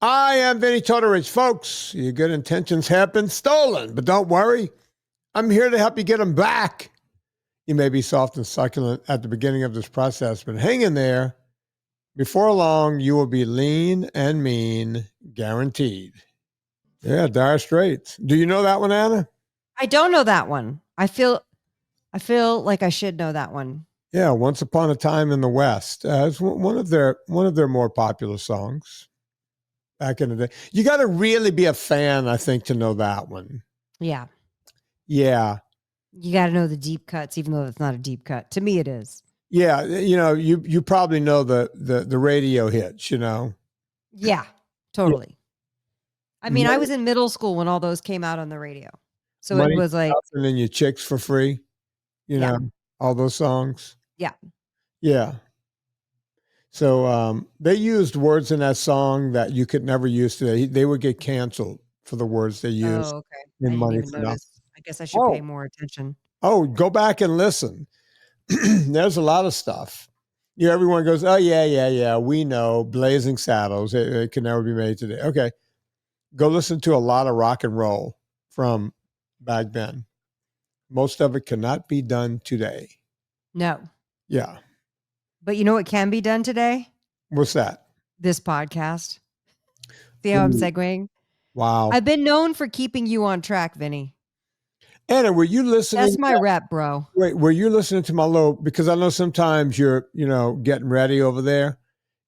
I am Vinnie Tortorich. Folks, your good intentions have been stolen, but don't worry. I'm here to help you get them back. You may be soft and succulent at the beginning of this process, but hang in there. Before long, you will be lean and mean, guaranteed. Yeah, dire straits. Do you know that one, Anna? I don't know that one. I feel like I should know that one. Yeah, Once Upon a Time in the West. It's one of their more popular songs back in the day. You got to really be a fan, I think, to know that one. Yeah. Yeah. You got to know the deep cuts, even though it's not a deep cut. To me, it is. Yeah, you probably know the radio hits, Yeah, totally. I mean, I was in middle school when all those came out on the radio. So Money, it was like, and then your chicks for free, know, all those songs. Yeah. Yeah. So they used words in that song that you could never use today. They would get canceled for the words they used. Oh, okay. In Money for Nothing. I guess I should pay more attention. Oh, go back and listen. There's a lot of stuff. Everyone goes, oh, yeah. We know Blazing Saddles. It can never be made today. Okay. Go listen to a lot of rock and roll from back then. Most of it cannot be done today. No. Yeah. But you know what can be done today? What's that? This podcast. See how I'm segueing? Wow. I've been known for keeping you on track, Vinny. Anna, were you listening? That's my rep, bro. Wait, were you listening to my little, because I know sometimes you're, getting ready over there.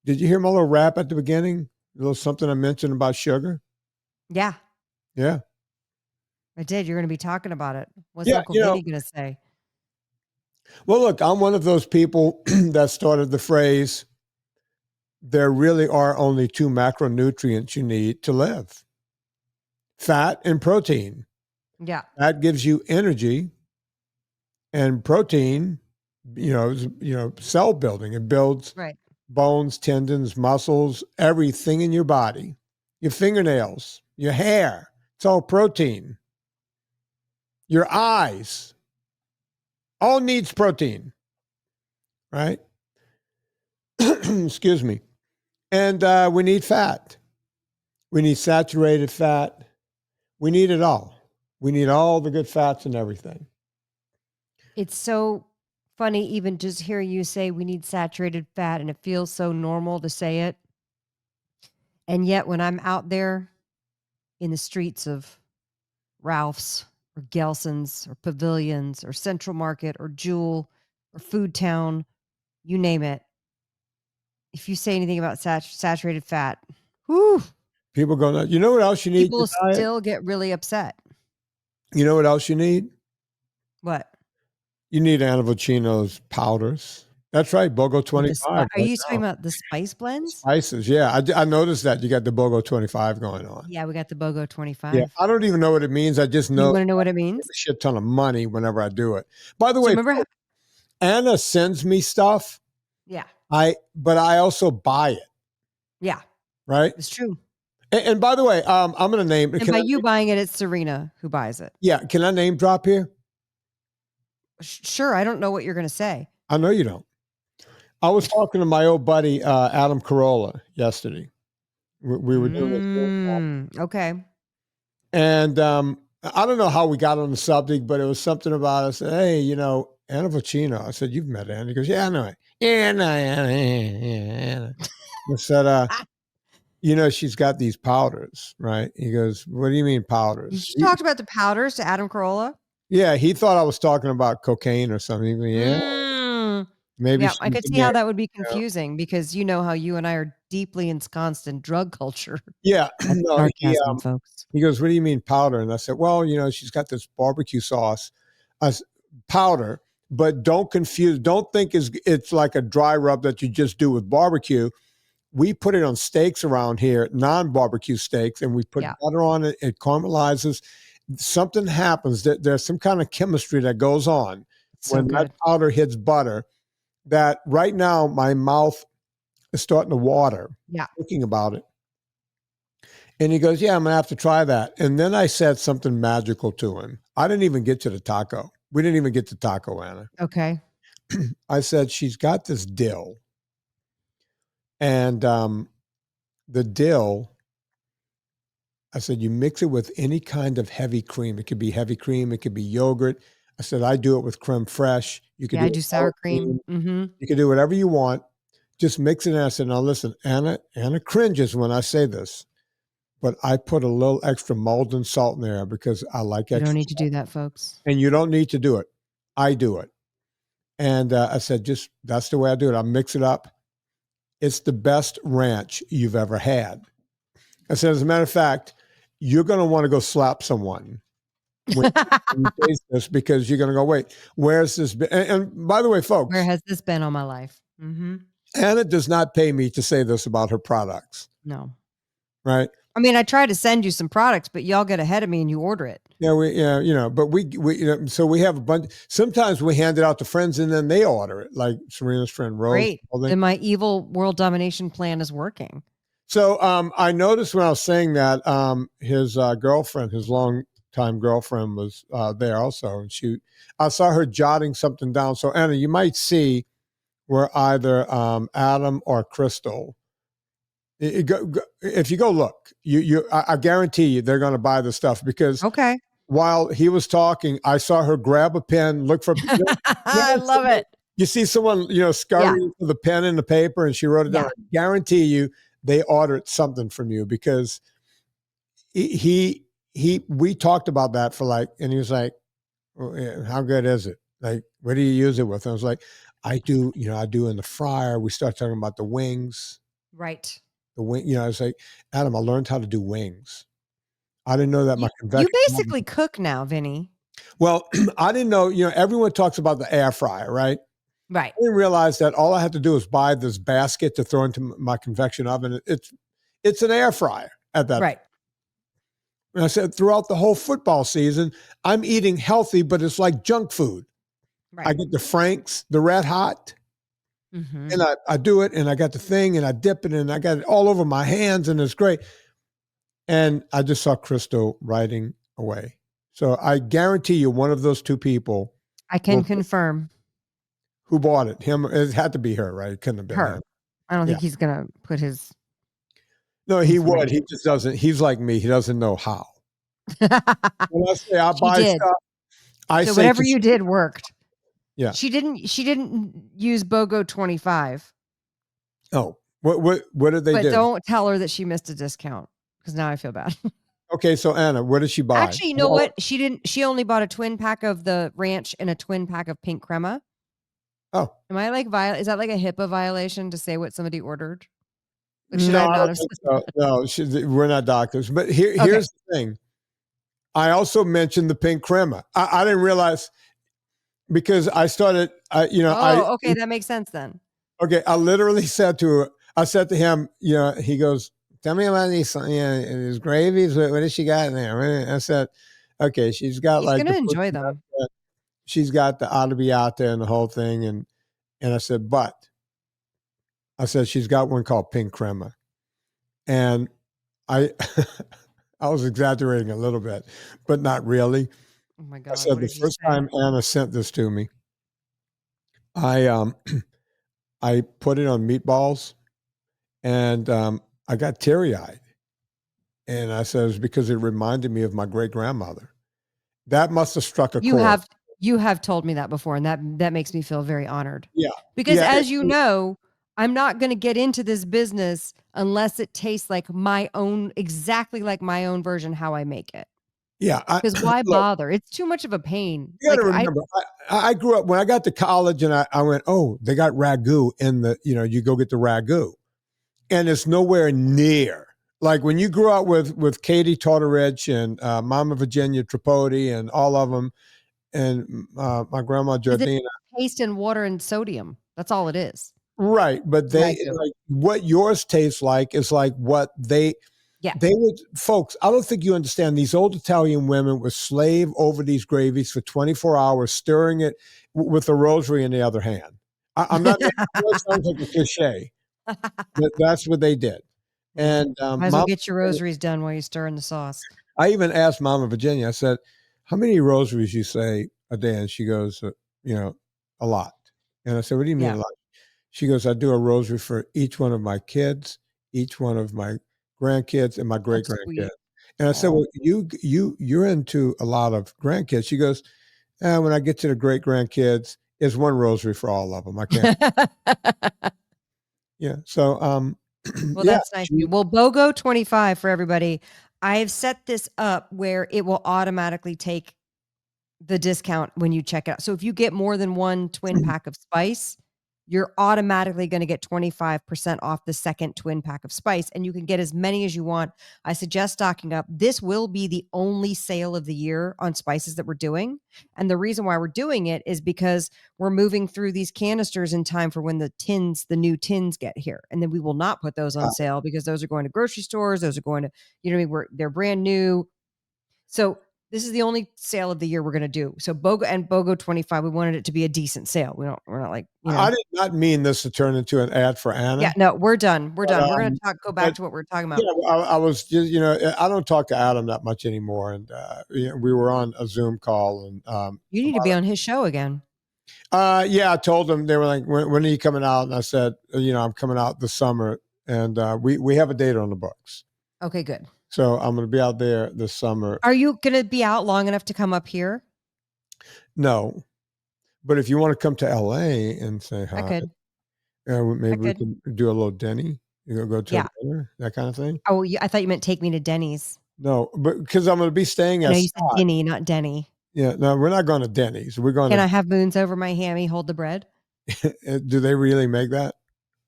Did you hear my little rap at the beginning? A little something I mentioned about sugar? Yeah. Yeah. I did. You're going to be talking about it. What's Uncle Vinny going to say? Well, look, I'm one of those people that started the phrase, there really are only two macronutrients you need to live: fat and protein. Yeah. That gives you energy, and protein, cell building. It builds bones, tendons, muscles, everything in your body, your fingernails, your hair. It's all protein. Your eyes, all needs protein, right? Excuse me. And we need fat. We need saturated fat. We need it all. We need all the good fats and everything. It's so funny even just hearing you say we need saturated fat, and it feels so normal to say it. And yet when I'm out there in the streets of Ralph's or Gelson's or Pavilions or Central Market or Jewel or Food Town, you name it, if you say anything about saturated fat, whoo, people go nuts. You know what else you need? People still get really upset. You know what else you need? What? You need Anna Vocino's powders. That's right, BOGO 25. Are you talking about the spice blends? Spices, yeah. I noticed that you got the BOGO 25 going on. Yeah, we got the BOGO 25. Yeah, I don't even know what it means. I just know. You want to know what it means? A shit ton of money whenever I do it. By the way, remember Anna sends me stuff. Yeah. But I also buy it. Yeah. Right? It's true. And by the way, I'm going to name. And by you buying it, it's Serena who buys it. Yeah. Can I name drop here? Sure. I don't know what you're going to say. I know you don't. I was talking to my old buddy, Adam Carolla, yesterday. We were doing this. Okay. And I don't know how we got on the subject, but it was something about, I said, hey, Anna Vocino. I said, you've met Anna. He goes, yeah, I know it. Yeah, I know Anna. I said, she's got these powders, right? He goes, what do you mean powders? You talked about the powders to Adam Carolla? Yeah, he thought I was talking about cocaine or something. Yeah. Maybe. Yeah, I could see how that would be confusing because you know how you and I are deeply ensconced in drug culture. Yeah. No, folks. He goes, what do you mean powder? And I said, well, she's got this barbecue sauce powder, but don't think it's like a dry rub that you just do with barbecue. We put it on steaks around here, non-barbecue steaks, and we put butter on it. It caramelizes. Something happens. There's some kind of chemistry that goes on when that powder hits butter that right now my mouth is starting to water thinking about it. And he goes, yeah, I'm going to have to try that. And then I said something magical to him. I didn't even get to the taco. We didn't even get to taco, Anna. Okay. I said, she's got this dill. And the dill I said, you mix it with any kind of heavy cream. It could be heavy cream. It could be yogurt. I said, I do it with creme fraiche. You could Yeah, do I it do with sour sour cream. cream. Mm-hmm. You can do whatever you want. Just mix it. And I said, now listen, Anna cringes when I say this, but I put a little extra Malden salt in there because I like You don't extra need to salt. do that, folks. And you don't need to do it. I do it. And I said, just that's the way I do it. I mix it up. It's the best ranch you've ever had. I said, as a matter of fact, you're going to want to go slap someone when you taste this because you're going to go, wait, where's this? And by the way, Where folks, has this been all my life? Mm-hmm. Anna does not pay me to say this about her products, No. right? I mean, I try to send you some products, but y'all get ahead of me and you order it. Yeah, but we so we have a bunch. Sometimes we hand it out to friends and then they order it, like Serena's friend Rose. Great. Then my evil world domination plan is working. So I noticed when I was saying that his girlfriend, his longtime girlfriend, was there also, and I saw her jotting something down. So Anna, you might see where either Adam or Crystal. If you go look, I guarantee you they're going to buy the stuff because Okay. while he was talking, I saw her grab a pen, look for. I love it. You see someone, scurrying for the pen and the paper, and she wrote it down. Yeah. I guarantee you they ordered something from you because we talked about that and he was like, well, yeah, how good is it? Like, what do you use it with? And I was like, I do in the fryer. We start talking about the wings. Right. The wing, I was like, Adam, I learned how to do wings. I didn't know that my You convection. basically cook now, Vinnie. Well, I didn't know, everyone talks about the air fryer, right? Right. I didn't realize that all I had to do is buy this basket to throw into my convection oven. It's an air fryer at that right. point. And I said, throughout the whole football season, I'm eating healthy, but it's like junk food. Right. I get the Franks, the Red Hot, mm-hmm. and I do it, and I got the thing, and I dip it, and I got it all over my hands, and it's great. And I just saw Crystal writing away. So I guarantee you one of those two people. I can confirm. Who bought it? Him? It had to be her, right? It couldn't have been her. him. I don't think he's going to put his. No, he would. He just doesn't. He's like me. He doesn't know how. When I say I buy stuff, I say whatever you did worked. Yeah. She didn't use BOGO 25. Oh, what did they do? But don't tell her that she missed a discount because now I feel bad. Okay, so Anna, what did she buy? Actually, you know what? She didn't. She only bought a twin pack of the ranch and a twin pack of pink crema. Oh, am I like is that like a HIPAA violation to say what somebody ordered? Like, should I not have so. No, we're not doctors. But here's the thing. I also mentioned the pink crema. I didn't realize because I started. Okay, that makes sense then. Okay, I literally said to him, he goes, tell me about these gravies. What does she got in there? I said, okay, she's got He's gonna enjoy them. She's got the arrabbiata and the whole thing, and I said, she's got one called pink crema, and I was exaggerating a little bit, but not really. Oh my God! I said the first time Anna sent this to me, I put it on meatballs, and I got teary-eyed. And I said, it was because it reminded me of my great-grandmother. That must have struck a chord. You have told me that before, and that makes me feel very honored. Yeah. Because as you know, I'm not going to get into this business unless it tastes like exactly like my own version, how I make it. Yeah. Because why bother? It's too much of a pain. You got to remember, I grew up, when I got to college and I went, oh, they got ragu in you go get the ragu. And it's nowhere near. Like when you grew up with Katie Tortorich and Mama Virginia Tripodi and all of them, and my grandma Jardina. Taste in water and sodium. That's all it is. Right. But what yours tastes like is like what they would, folks, I don't think you understand. These old Italian women would slave over these gravies for 24 hours, stirring it with a rosary in the other hand. I'm not, it sounds like a cliche. That's what they did. And might as well get your rosaries done while you stir in the sauce. I even asked Mama Virginia, I said, how many rosaries you say a day? And she goes, a lot. And I said, what do you mean a lot? She goes, I do a rosary for each one of my kids, each one of my grandkids, and my great-grandkids. And I said, Oh. well, you're into a lot of grandkids. She goes, when I get to the great grandkids, it's one rosary for all of them. I can't. Yeah. So, Well, yeah, that's nice of you. Well, BOGO 25 for everybody. I've set this up where it will automatically take the discount when you check it out. So if you get more than one twin pack of spice, you're automatically going to get 25% off the second twin pack of spice, and you can get as many as you want. I suggest stocking up. This will be the only sale of the year on spices that we're doing. And the reason why we're doing it is because we're moving through these canisters in time for when the new tins get here. And then we will not put those on sale because those are going to grocery stores. Those are going to, they're brand new. So this is the only sale of the year we're going to do. So BOGO 25, we wanted it to be a decent sale. We're not like, I did not mean this to turn into an ad for Anna. Yeah, no, we're done. We're But, done. We're going to go back to what we're talking about. Yeah, I was just, I don't talk to Adam that much anymore. And we were on a Zoom call. And You need to be on his show again. yeah, I told them, they were like, when are you coming out? And I said, I'm coming out this summer. And we have a date on the books. Okay, good. So I'm going to be out there this summer. Are you going to be out long enough to come up here? No. But if you want to come to LA and say hi, I could. maybe we can do a little Denny. Go to a dinner, that kind of thing. Oh, I thought you meant take me to Denny's. No, but because I'm going to be staying at. No, you said Denny, not Denny. Yeah, no, we're not going to Denny's. We're going. Can I have moons over my hammy? Hold the bread. Do they really make that?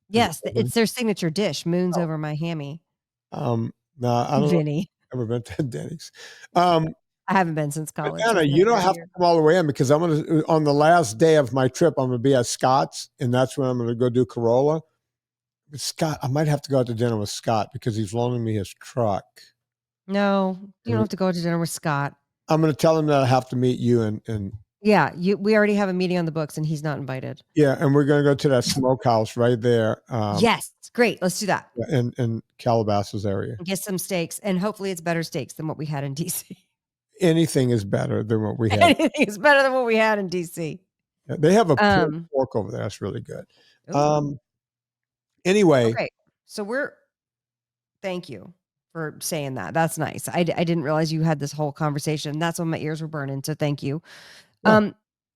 Yes, it's their signature dish. Moons over my hammy. No, I don't. Vinnie. I've never been to Denny's. I haven't been since college. Anna, you don't have to come all the way in because I'm going to, on the last day of my trip, I'm going to be at Scott's, and that's when I'm going to go do Corolla. But Scott, I might have to go out to dinner with Scott because he's loaning me his truck. No, you don't have to go to dinner with Scott. I'm going to tell him that I have to meet you and yeah, we already have a meeting on the books and he's not invited. Yeah, and we're going to go to that smokehouse right there. Yes, great. Let's do that. In Calabasas area. Get some steaks, and hopefully it's better steaks than what we had in DC. Anything is better than what we had. Anything is better than what we had in DC. Yeah, they have a pulled pork over there. That's really good. Anyway. Okay, so thank you for saying that. That's nice. I didn't realize you had this whole conversation. That's when my ears were burning. So thank you. Yeah.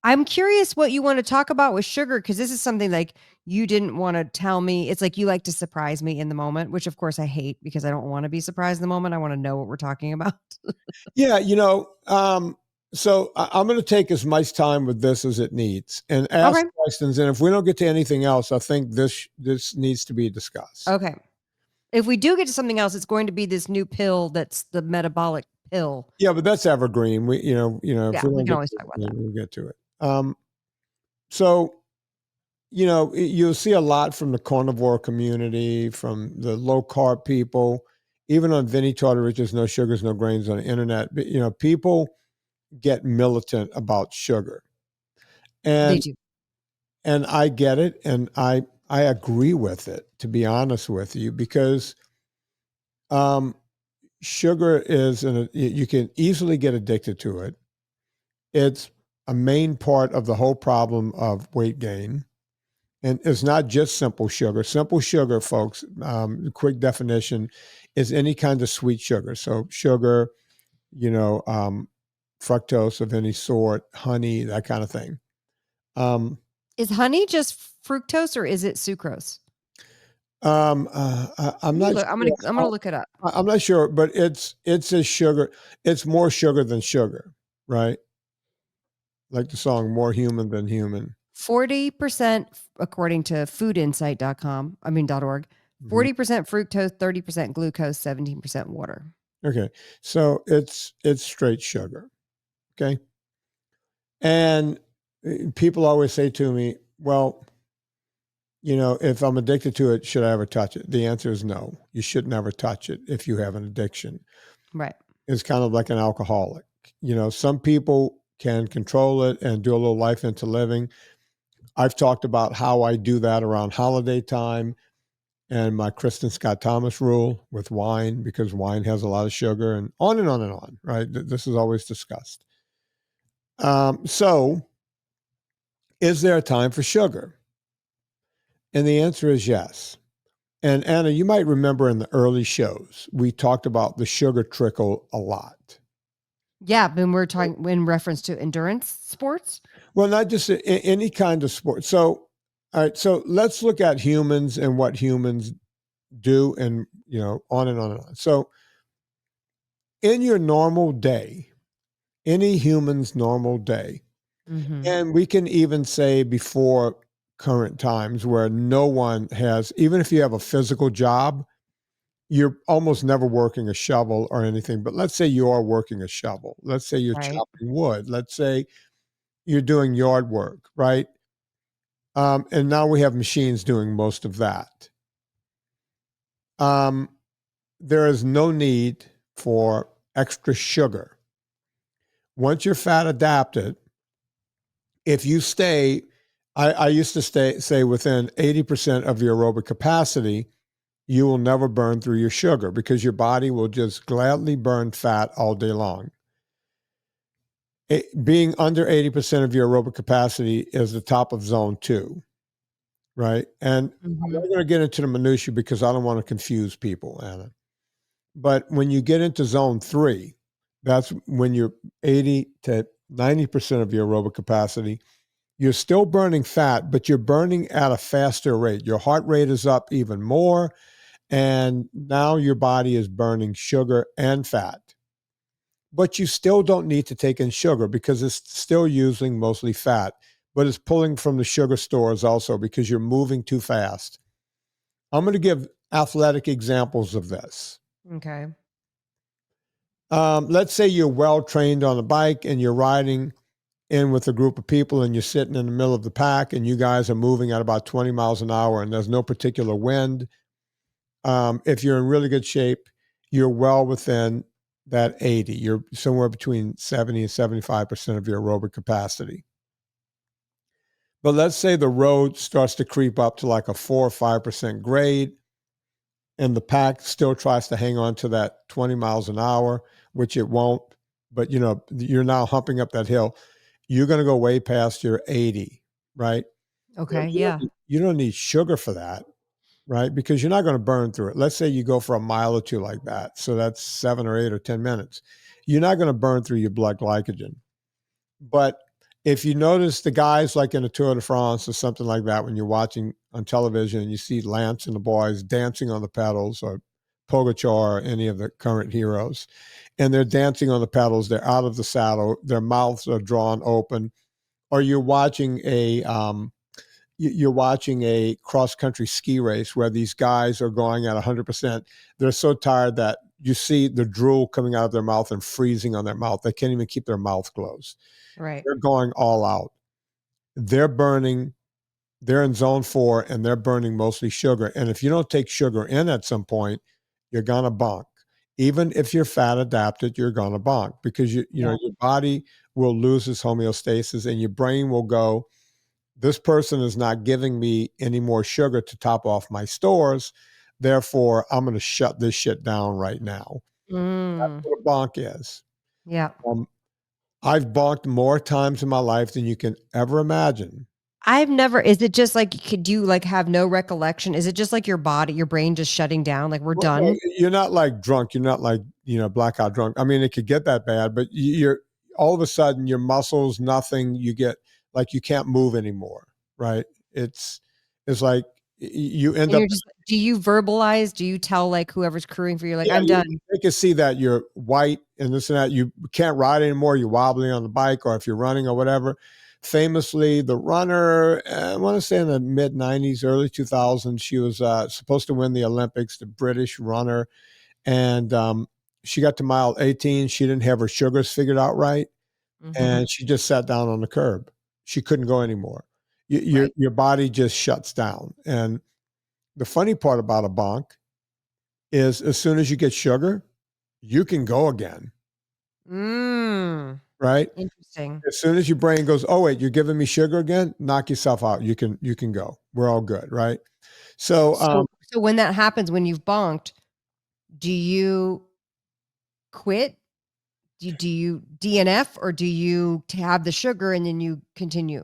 I'm curious what you want to talk about with sugar, because this is something like you didn't want to tell me. It's like you like to surprise me in the moment, which of course I hate because I don't want to be surprised in the moment. I want to know what we're talking about. Yeah, so I'm going to take as much time with this as it needs and ask questions. And if we don't get to anything else, I think this needs to be discussed. Okay. If we do get to something else, it's going to be this new pill that's the metabolic pill. Yeah, but that's evergreen. We, yeah, if we can always talk about that. We'll get to it. So, you'll see a lot from the carnivore community, from the low carb people, even on Vinnie Tortorich's No Sugars, No Grains on the internet. But, people get militant about sugar. And they do. And I get it. And I agree with it, to be honest with you, because sugar is, you can easily get addicted to it. It's a main part of the whole problem of weight gain. And it's not just simple sugar. Simple sugar, folks, quick definition, is any kind of sweet sugar. So sugar, fructose of any sort, honey, that kind of thing. Is honey just fructose or is it sucrose? I'm not. I'm gonna look it up. I'm not sure, but it's a sugar. It's more sugar than sugar, right? Like the song "More Human Than Human." 40%, according to foodinsight.com. .org. 40% fructose, 30% glucose, 17% water. Okay, so it's straight sugar. Okay, and people always say to me, "Well, if I'm addicted to it, should I ever touch it?" The answer is no. You should never touch it if you have an addiction. Right. It's kind of like an alcoholic. Some people can control it and do a little life into living. I've talked about how I do that around holiday time and my Kristen Scott Thomas rule with wine, because wine has a lot of sugar, and on and on and on, right? This is always discussed. So is there a time for sugar? And the answer is yes. And Anna, you might remember in the early shows, we talked about the sugar trickle a lot. Yeah, when we're talking in reference to endurance sports. Well, not just any kind of sport. So, all right. So let's look at humans and what humans do, and on and on and on. So, in your normal day, any human's normal day, Mm-hmm. and we can even say before current times where no one has, even if you have a physical job, you're almost never working a shovel or anything. But let's say you are working a shovel. Let's say you're Right. chopping wood. Let's say you're doing yard work, right? And now we have machines doing most of that. Um, there is no need for extra sugar. Once you're fat adapted, if you stay, I used to say within 80% of your aerobic capacity, you will never burn through your sugar because your body will just gladly burn fat all day long. Being under 80% of your aerobic capacity is the top of zone 2, right? And I'm Mm-hmm. not going to get into the minutiae because I don't want to confuse people, Anna. But when you get into zone 3, that's when you're 80 to 90% of your aerobic capacity. You're still burning fat, but you're burning at a faster rate. Your heart rate is up even more. And now your body is burning sugar and fat. But you still don't need to take in sugar because it's still using mostly fat, but it's pulling from the sugar stores also because you're moving too fast. I'm going to give athletic examples of this. Okay. Let's say you're well trained on a bike and you're riding in with a group of people and you're sitting in the middle of the pack and you guys are moving at about 20 miles an hour and there's no particular wind. If you're in really good shape, you're well within that 80. You're somewhere between 70 and 75% of your aerobic capacity. But let's say the road starts to creep up to like a 4 or 5% grade, and the pack still tries to hang on to that 20 miles an hour, which it won't. But you're now humping up that hill. You're going to go way past your 80, right? Well, Okay. Yeah. you don't need sugar for that, right? Because you're not going to burn through it. Let's say you go for a mile or two like that. So that's 7 or 8 or 10 minutes. You're not going to burn through your blood glycogen. But if you notice the guys like in a Tour de France or something like that, when you're watching on television and you see Lance and the boys dancing on the pedals, or Pogacar or any of the current heroes, and they're dancing on the pedals, they're out of the saddle, their mouths are drawn open, or you're watching a cross country ski race where these guys are going at 100%. They're so tired that you see the drool coming out of their mouth and freezing on their mouth. They can't even keep their mouth closed. Right. They're going all out. They're burning, they're in zone 4 and they're burning mostly sugar. And if you don't take sugar in at some point, you're going to bonk. Even if you're fat adapted, you're going to bonk because Yeah. your body will lose its homeostasis and your brain will go, this person is not giving me any more sugar to top off my stores. Therefore, I'm going to shut this shit down right now. That's Mm. what a bonk is. Yeah. Um, I've bonked more times in my life than you can ever imagine. I've never, is it just like, could you like have no recollection? Is it just like your body, your brain just shutting down? Like we're Well, no, done? you're not like drunk. You're not like, blackout drunk. I mean, it could get that bad, but you're all of a sudden your muscles, nothing, you get like you can't move anymore, right? It's like you end And up. you're just, do you verbalize? Do you tell like whoever's crewing for you, like, Yeah, I'm done? they can see that you're white and this and that. You can't ride anymore. You're wobbling on the bike, or if you're running or whatever. Famously, the runner, I want to say in the mid 90s, early 2000s, she was supposed to win the Olympics, the British runner. And she got to mile 18. She didn't have her sugars figured out right. Mm-hmm. And she just sat down on the curb. She couldn't go anymore. Right. Your body just shuts down. And the funny part about a bonk is as soon as you get sugar, you can go again, Mm. right? Interesting. As soon as your brain goes, oh wait, you're giving me sugar again, knock yourself out. You can go. We're all good, right? So So when that happens, when you've bonked, do you quit? Do you DNF or do you have the sugar and then you continue?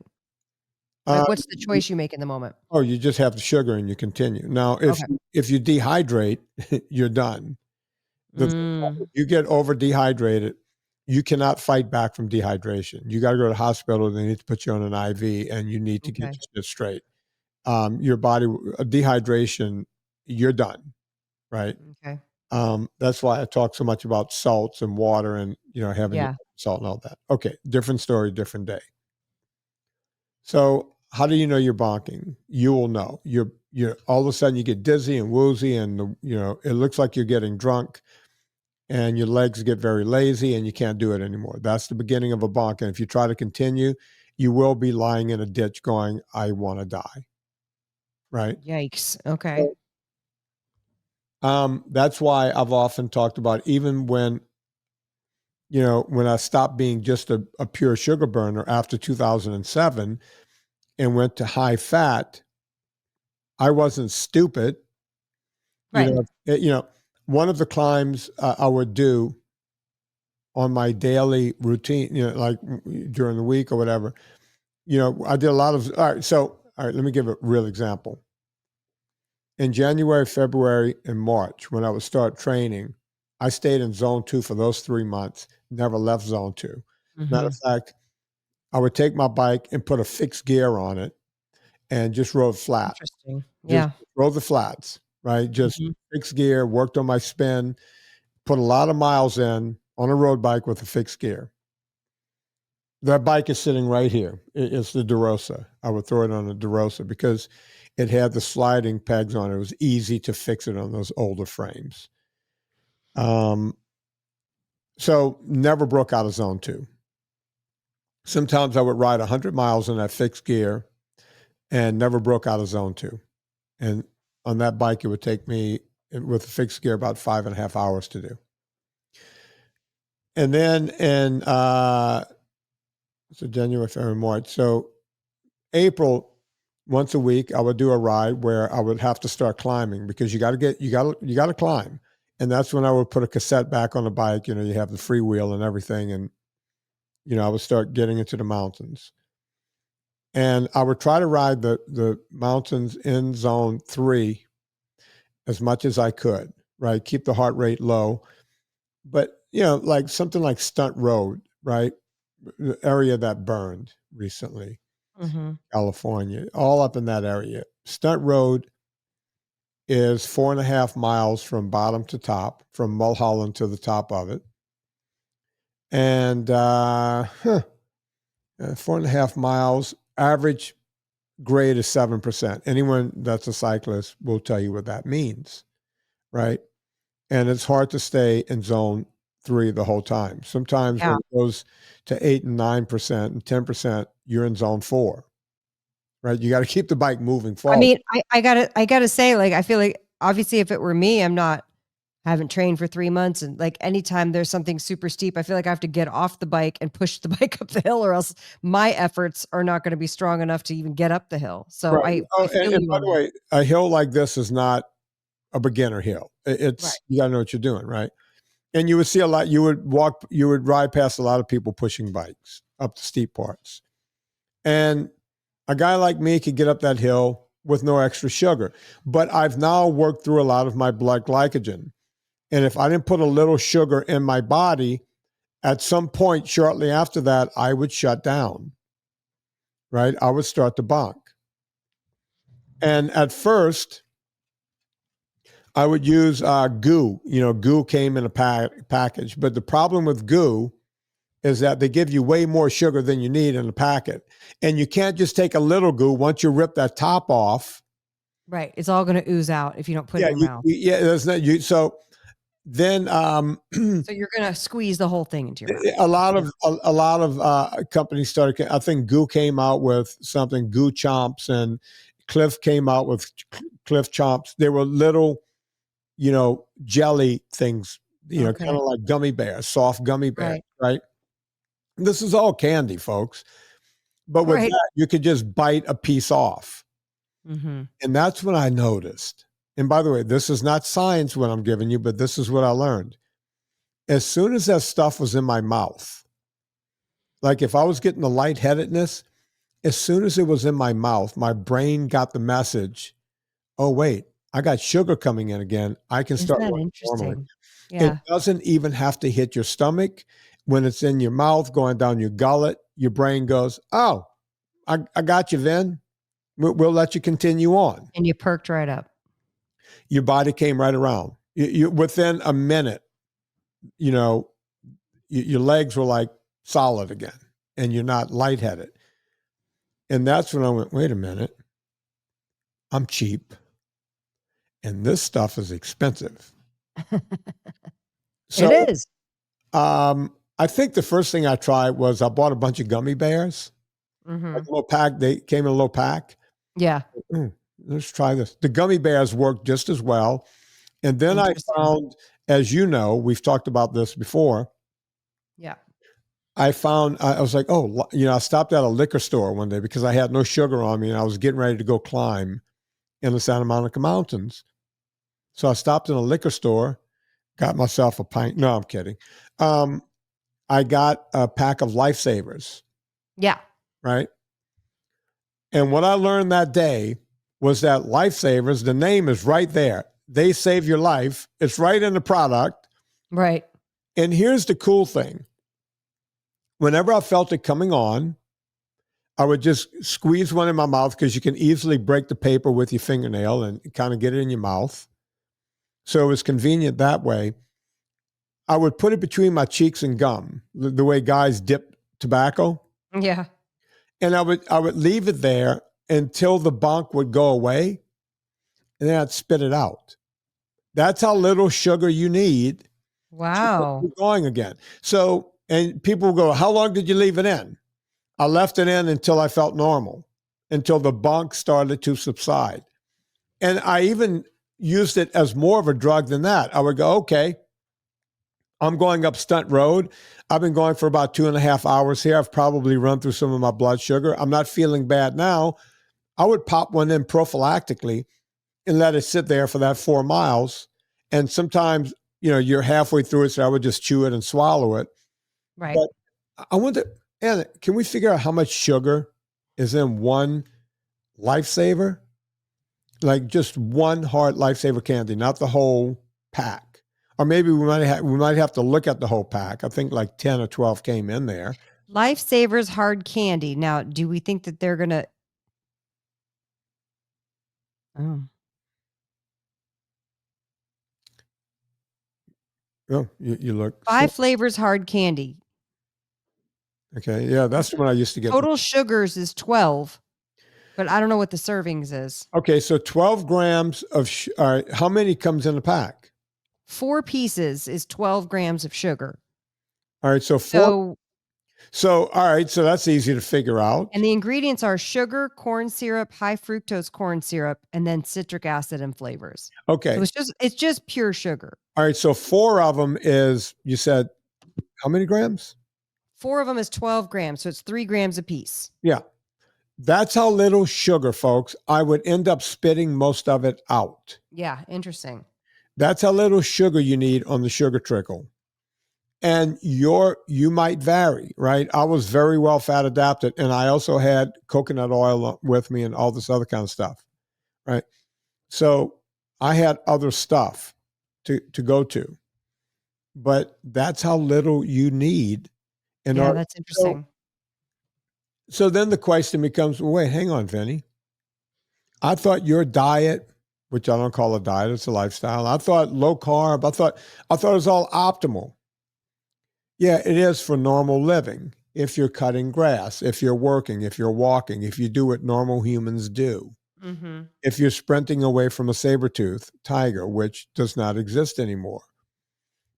Like, what's the choice you make in the moment? Oh, you just have the sugar and you continue. Now, Okay. if you dehydrate, you're done. If you get over dehydrated, you cannot fight back from dehydration. You got to go to the hospital. They need to put you on an IV, and you need to get Okay. your shit straight. Your body dehydration, you're done, right? Okay. That's why I talk so much about salts and water, and having your Yeah. salt and all that. Okay, different story, different day. So, how do you know you're bonking? You will know. You're all of a sudden you get dizzy and woozy, and it looks like you're getting drunk, and your legs get very lazy, and you can't do it anymore. That's the beginning of a bonk. And if you try to continue, you will be lying in a ditch, going, "I want to die." Right? Yikes. Okay. That's why I've often talked about, even when I stopped being just a pure sugar burner after 2007 and went to high fat. I wasn't stupid. Right. One of the climbs I would do on my daily routine, like during the week or whatever, I did a lot of, all right, let me give a real example. In January, February, and March, when I would start training, I stayed in zone 2 for those 3 months, never left zone 2. Matter of fact, I would take my bike and put a fixed gear on it and just rode flat. Interesting. Just Yeah. rode the flats, right? Just fixed gear, worked on my spin, put a lot of miles in on a road bike with a fixed gear. That bike is sitting right here. It's the DeRosa. I would throw it on a DeRosa because it had the sliding pegs on it. It was easy to fix it on those older frames. So never broke out of zone 2. Sometimes I would ride 100 miles in that fixed gear and never broke out of zone 2. And on that bike, it would take me with a fixed gear about 5.5 hours to do. And then in so January, February, March. So April, once a week, I would do a ride where I would have to start climbing, because you got to climb. And that's when I would put a cassette back on the bike. You have the freewheel and everything. And, I would start getting into the mountains. And I would try to ride the mountains in zone 3 as much as I could, right? Keep the heart rate low. But, like something like Stunt Road, right? The area that burned recently, California, all up in that area. Stunt Road is 4.5 miles from bottom to top, from Mulholland to the top of it. And 4.5 miles, average grade is 7%. Anyone that's a cyclist will tell you what that means, right? And it's hard to stay in zone 3 the whole time. Sometimes when it goes to 8 and 9% and 10%, you're in zone 4, right? You got to keep the bike moving forward. I mean, I gotta say, like, I feel like obviously if it were me, haven't trained for 3 months, and like anytime there's something super steep, I feel like I have to get off the bike and push the bike up the hill, or else my efforts are not going to be strong enough to even get up the hill. So Right. I feel And you by on the that. way, a hill like this is not a beginner hill. It's Right. You got to know what you're doing, right? And you would see a lot. You would ride past a lot of people pushing bikes up the steep parts, and a guy like me could get up that hill with no extra sugar. But I've now worked through a lot of my blood glycogen. And if I didn't put a little sugar in my body, at some point shortly after that, I would shut down, right? I would start to bonk. And at first, I would use goo. Goo came in a package. But the problem with goo is that they give you way more sugar than you need in a packet. And you can't just take a little goo. Once you rip that top off, Right. It's all going to ooze out if you don't put it in your mouth. there's not you. So then, So you're going to squeeze the whole thing into your mouth. a lot of companies started. I think Goo came out with something, Goo Chomps, and Cliff came out with Cliff Chomps. They were little, jelly things, kind of like gummy bears, soft gummy bears, right? This is all candy, folks. But with that, you could just bite a piece off. And that's when I noticed. And by the way, this is not science what I'm giving you, but this is what I learned. As soon as that stuff was in my mouth, like if I was getting the lightheadedness, As soon as it was in my mouth, my brain got the message, oh, wait, I got sugar coming in again. I can Isn't start that working normally. interesting? It Yeah. doesn't even have to hit your stomach. When it's in your mouth, going down your gullet, your brain goes, oh, I got you, Vin. We'll let you continue on. And you perked right up. Your body came right around. You within a minute, you know, your legs were like solid again, and you're not lightheaded. And that's when I went, wait a minute, I'm cheap, and this stuff is expensive. So, It is. I think the first thing I tried was I bought a bunch of gummy bears, like a little pack. They came in a little pack. Yeah. Let's try this. The gummy bears work just as well. And then I found, as you know, we've talked about this before. Yeah. I was like, oh, you know, I stopped at a liquor store one day because I had no sugar on me and I was getting ready to go climb in the Santa Monica Mountains. So I stopped in a liquor store, got myself a pint. No, I'm kidding. I got a pack of Lifesavers. Yeah. Right. And what I learned that day was that Lifesavers, the name is right there. They save your life. It's right in the product. Right. And here's the cool thing. Whenever I felt it coming on, I would just squeeze one in my mouth because you can easily break the paper with your fingernail and kind of get it in your mouth. So it was convenient that way. I would put it between my cheeks and gum, the way guys dip tobacco. Yeah. And I would leave it there until the bonk would go away, and then I'd spit it out. That's how little sugar you need. Wow. To get going again. So, and people will go, how long did you leave it in? I left it in until I felt normal, until the bonk started to subside. And I even used it as more of a drug than that. I would go, okay, I'm going up Stunt Road. I've been going for about 2.5 hours here. I've probably run through some of my blood sugar. I'm not feeling bad now. I would pop one in prophylactically and let it sit there for that 4 miles. And sometimes, you know, you're halfway through it, so I would just chew it and swallow it. Right. But I wonder, Anna, can we figure out how much sugar is in one Lifesaver? Like just one hard Lifesaver candy, not the whole pack. Or maybe we might have to look at the whole pack. I think like 10 or 12 came in there. Lifesavers hard candy. Now, do we think that they're going to... Oh. Oh, you look. 5 flavors hard candy. Okay. Yeah, that's the one I used to get. Total sugars is 12, but I don't know what the servings is. Okay. So 12 grams of, all right, how many comes in a pack? 4 pieces is 12 grams of sugar. All right. So 4. So, all right. So that's easy to figure out. And the ingredients are sugar, corn syrup, high fructose corn syrup, and then citric acid and flavors. Okay. So it's just pure sugar. All right. So 4 of them is, you said, how many grams? 4 of them is 12 grams. So it's 3 grams a piece. Yeah. That's how little sugar, folks. I would end up spitting most of it out. Yeah. Interesting. That's how little sugar you need on the sugar trickle. And you might vary, right? I was very well fat adapted, and I also had coconut oil with me and all this other kind of stuff, right? So I had other stuff to go to, but that's how little you need. Yeah, that's interesting. So then the question becomes, well, wait, hang on, Vinnie. I thought your diet, which I don't call a diet, it's a lifestyle. I thought low carb. I thought it was all optimal. Yeah, it is for normal living. If you're cutting grass, if you're working, if you're walking, if you do what normal humans do. Mm-hmm. If you're sprinting away from a saber-toothed tiger, which does not exist anymore.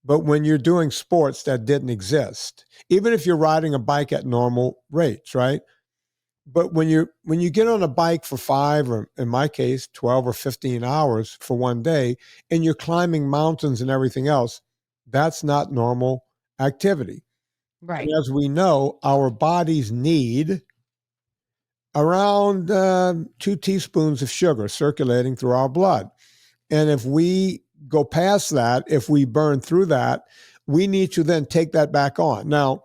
But when you're doing sports that didn't exist, even if you're riding a bike at normal rates, right? But when you get on a bike for 5, or in my case, 12 or 15 hours for one day, and you're climbing mountains and everything else, that's not normal activity. Right. And as we know, our bodies need around 2 teaspoons of sugar circulating through our blood. And if we go past that, if we burn through that, we need to then take that back on. Now,